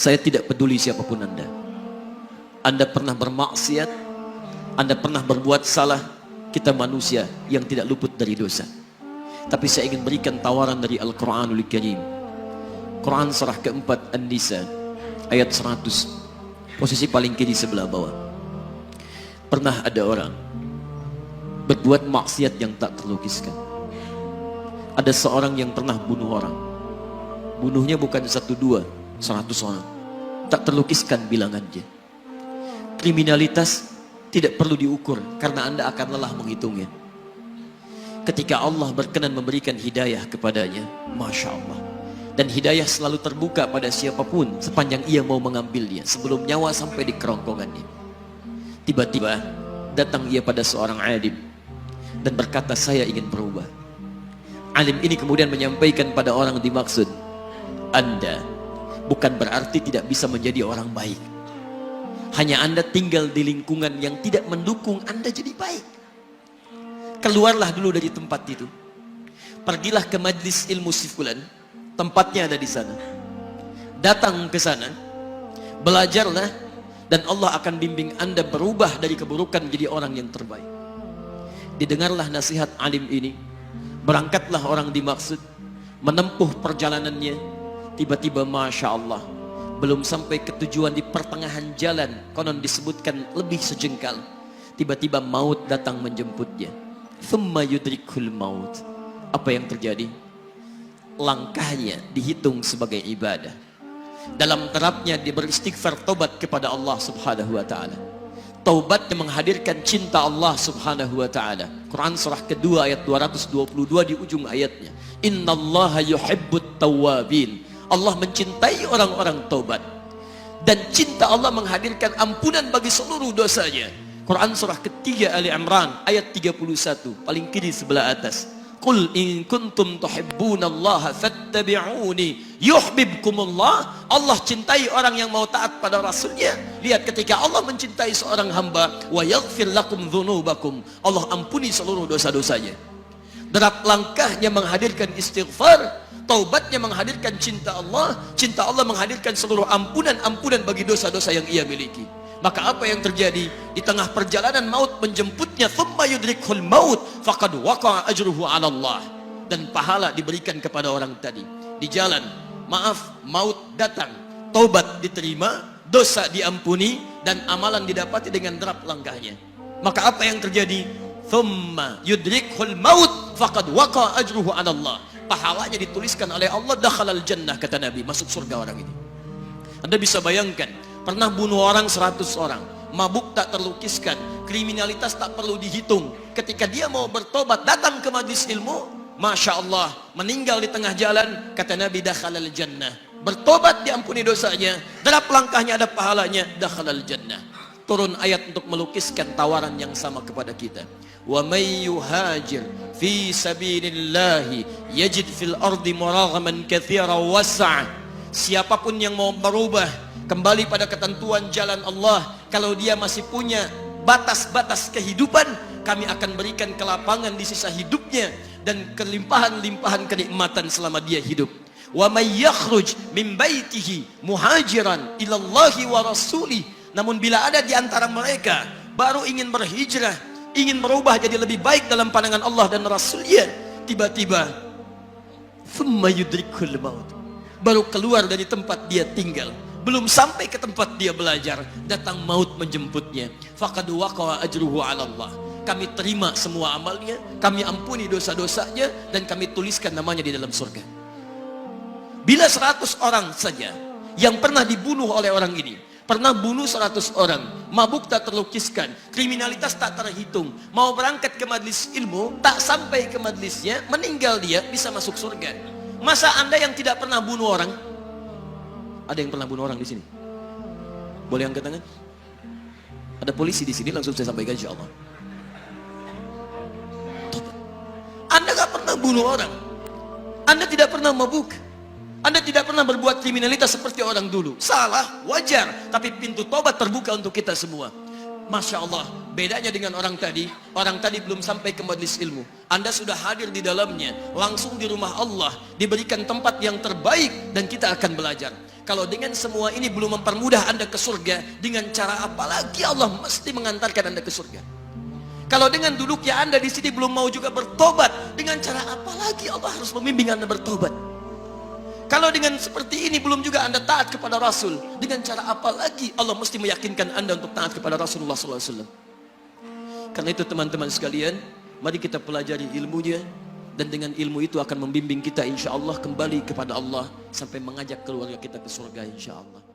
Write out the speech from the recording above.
Saya tidak peduli siapapun Anda. Anda pernah bermaksiat, Anda pernah berbuat salah. Kita manusia yang tidak luput dari dosa. Tapi saya ingin berikan tawaran dari Al-Quranul Karim. Quran surah keempat An-Nisa ayat 100, posisi paling kiri sebelah bawah. Pernah ada orang berbuat maksiat yang tak terlukiskan. Ada seorang yang pernah bunuh orang. Bunuhnya bukan 1, 2, 100 orang. Tak terlukiskan bilangannya. Kriminalitas tidak perlu diukur karena Anda akan lelah menghitungnya. Ketika Allah berkenan memberikan hidayah kepadanya, Masya Allah. Dan hidayah selalu terbuka pada siapapun sepanjang ia mau mengambilnya sebelum nyawa sampai di kerongkongannya. Tiba-tiba datang ia pada seorang alim dan berkata, saya ingin berubah. Alim ini kemudian menyampaikan pada orang dimaksud, Anda bukan berarti tidak bisa menjadi orang baik. Hanya Anda tinggal di lingkungan yang tidak mendukung Anda jadi baik. Keluarlah dulu dari tempat itu. Pergilah ke majlis ilmu sifulan, tempatnya ada di sana. Datang ke sana, belajarlah, dan Allah akan bimbing Anda berubah dari keburukan menjadi orang yang terbaik. Didengarlah nasihat alim ini. Berangkatlah orang dimaksud, menempuh perjalanannya. Tiba-tiba Masya Allah, belum sampai ke tujuan, di pertengahan jalan, konon disebutkan lebih sejengkal, tiba-tiba maut datang menjemputnya. Thumma yudrikul maut. Apa yang terjadi? Langkahnya dihitung sebagai ibadah. Dalam terapnya dia beristighfar, tobat kepada Allah subhanahu wa ta'ala. Taubatnya menghadirkan cinta Allah subhanahu wa ta'ala. Quran surah kedua ayat 222 di ujung ayatnya. Innallaha yuhibbut tawwabin. Allah mencintai orang-orang taubat. Dan cinta Allah menghadirkan ampunan bagi seluruh dosanya. Quran surah ketiga Ali Imran ayat 31, paling kiri sebelah atas. Qul in kuntum tuhibbunallaha fattabi'uni yuhibbukumullah. Allah cintai orang yang mau taat pada Rasulnya. Lihat, ketika Allah mencintai seorang hamba, wa yaghfir lakum dzunubakum, Allah ampuni seluruh dosa-dosanya. Derap langkahnya menghadirkan istighfar, taubatnya menghadirkan cinta Allah menghadirkan seluruh ampunan bagi dosa-dosa yang ia miliki. Maka apa yang terjadi? Di tengah perjalanan maut menjemputnya, thumma yudrikhul maut faqad waqa'a ajruhu 'ala Allah. Dan pahala diberikan kepada orang tadi. Di jalan, maaf, maut datang, taubat diterima, dosa diampuni, dan amalan didapati dengan derap langkahnya. Maka apa yang terjadi? Thumma yudrikhul maut faqad waqa'a ajruhu 'ala Allah. Pahalanya dituliskan oleh Allah, dakhalal jannah, kata Nabi, masuk surga orang ini. Anda bisa bayangkan, pernah bunuh orang 100 orang, mabuk tak terlukiskan, kriminalitas tak perlu dihitung. Ketika dia mau bertobat, datang ke majlis ilmu, Masya Allah, meninggal di tengah jalan, kata Nabi, dakhalal jannah. Bertobat diampuni dosanya, derap langkahnya ada pahalanya, dakhalal jannah. Turun ayat untuk melukiskan tawaran yang sama kepada kita. Wa may yuhajir fi sabilillahi yajid fil ardi muraghaman katsira was'a. Siapapun yang mau berubah kembali pada ketentuan jalan Allah, kalau dia masih punya batas-batas kehidupan, kami akan berikan kelapangan di sisa hidupnya dan kelimpahan-limpahan kenikmatan selama dia hidup. Wa may yakhruj min baitihi muhajiran ila Allahi wa rasulih. Namun bila ada di antara mereka baru ingin berhijrah, ingin berubah jadi lebih baik dalam pandangan Allah dan Rasulnya, tiba-tiba thumma yudrikul maut, baru keluar dari tempat dia tinggal, belum sampai ke tempat dia belajar, datang maut menjemputnya, faqad waqa'a ajruhu 'ala Allah. Kami terima semua amalnya, kami ampuni dosa-dosanya, dan kami tuliskan namanya di dalam surga. Bila 100 orang saja yang pernah dibunuh oleh orang ini, pernah bunuh 100 orang, mabuk tak terlukiskan, kriminalitas tak terhitung, mau berangkat ke majlis ilmu, tak sampai ke majlisnya, meninggal dia, bisa masuk surga. Masa Anda yang tidak pernah bunuh orang? Ada yang pernah bunuh orang di sini? Boleh angkat tangan? Ada polisi di sini, langsung saya sampaikan insyaallah. Anda gak pernah bunuh orang, Anda tidak pernah mabuk, Anda tidak pernah berbuat kriminalitas seperti orang dulu. Salah, wajar, tapi pintu tobat terbuka untuk kita semua. Masya Allah, bedanya dengan orang tadi belum sampai ke majelis ilmu. Anda sudah hadir di dalamnya, langsung di rumah Allah, diberikan tempat yang terbaik dan kita akan belajar. Kalau dengan semua ini belum mempermudah Anda ke surga, dengan cara apa lagi Allah mesti mengantarkan Anda ke surga? Kalau dengan duduknya Anda di sini belum mau juga bertobat, dengan cara apa lagi Allah harus membimbing Anda bertobat? Kalau dengan seperti ini belum juga Anda taat kepada Rasul, dengan cara apa lagi Allah mesti meyakinkan Anda untuk taat kepada Rasulullah SAW? Karena itu teman-teman sekalian, mari kita pelajari ilmunya, dan dengan ilmu itu akan membimbing kita insya Allah kembali kepada Allah sampai mengajak keluarga kita ke surga insya Allah.